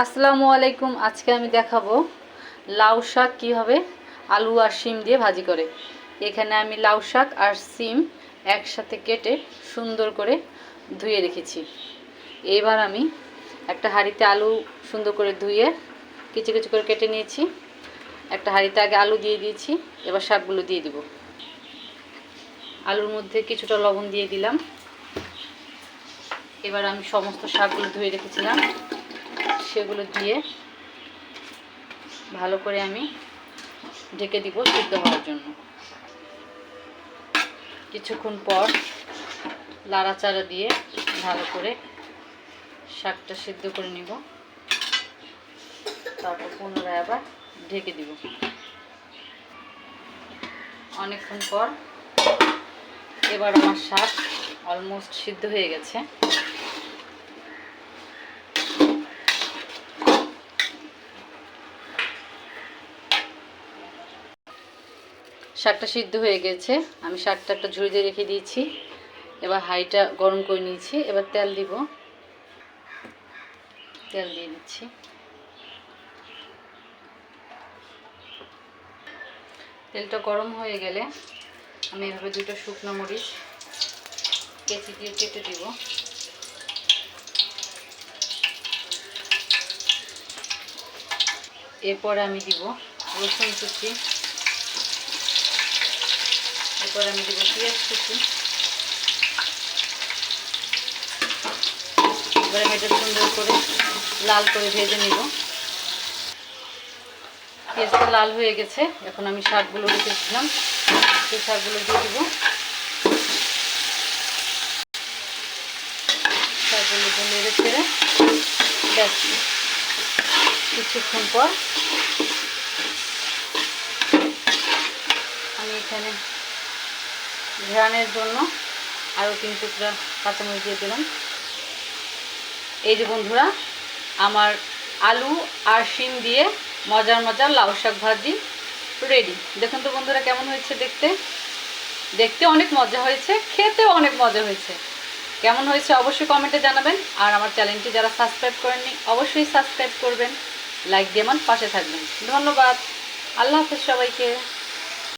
আসসালামু আলাইকুম। আজকে আমি দেখাবো লাউ শাক কীভাবে আলু আর শিম দিয়ে ভাজি করে। এখানে আমি লাউ শাক আর শিম একসাথে কেটে সুন্দর করে ধুয়ে রেখেছি। এবার আমি একটা হাঁড়িতে আলু সুন্দর করে ধুয়ে কিছু কিছু করে কেটে নিয়েছি। একটা হাঁড়িতে আগে আলু দিয়ে দিয়েছি, এবার শাকগুলো দিয়ে দিব। আলুর মধ্যে কিছুটা লবণ দিয়ে দিলাম। এবার আমি সমস্ত শাকগুলো ধুয়ে রেখেছিলাম সেগুলো দিয়ে ভালো করে আমি ঢেকে দিব সিদ্ধ হওয়ার জন্য। কিছুক্ষণ পর নাড়াচাড়া দিয়ে ভালো করে শাকটা সিদ্ধ করে নিব, তারপর পুনরায় আবার ঢেকে দিব। অনেকক্ষণ পর এবার আমার শাক অলমোস্ট সিদ্ধ হয়ে গেছে। শাকটা সিদ্ধ হয়ে গেছে, আমি শাকটা একটা ঝুড়িতে রেখে দিয়েছি। এবার হাঁড়িটা গরম করে নিয়েছি, এবার তেল দিব। তেল দিয়ে দিচ্ছি। তেলটা গরম হয়ে গেলে আমি এভাবে দুটো শুকনো মরিচ কেচি দিয়ে কেটে দিব। এরপরে আমি দিব রসুন কুচি, এরপর আমি দিব পেঁয়াজ কুচি। এবার আমি এটা সুন্দর করে লাল করে ভেজে নিব। পেঁয়াজটা লাল হয়ে গেছে, এখন আমি শাকগুলো রেখেছিলাম সেই শাকগুলো দিয়ে দিব। শাকগুলো নেড়ে ছেড়ে ব্যাস কিছুক্ষণ পর আমি এখানে ঘ্রাণের জন্য আরও 3 টুকরা কাঁচামরিচ দিয়ে দিলাম। এই যে বন্ধুরা, আমার আলু আর শিম দিয়ে মজার মজার লাউ শাক ভাজি রেডি। দেখুন তো বন্ধুরা কেমন হয়েছে দেখতে। দেখতে অনেক মজা হয়েছে, খেতেও অনেক মজা হয়েছে। কেমন হয়েছে অবশ্যই কমেন্টে জানাবেন। আর আমার চ্যানেলটি যারা সাবস্ক্রাইব করেননি অবশ্যই সাবস্ক্রাইব করবেন, লাইক দিয়ে আমার পাশে থাকবেন। ধন্যবাদ। আল্লাহ হাফেজ সবাইকে।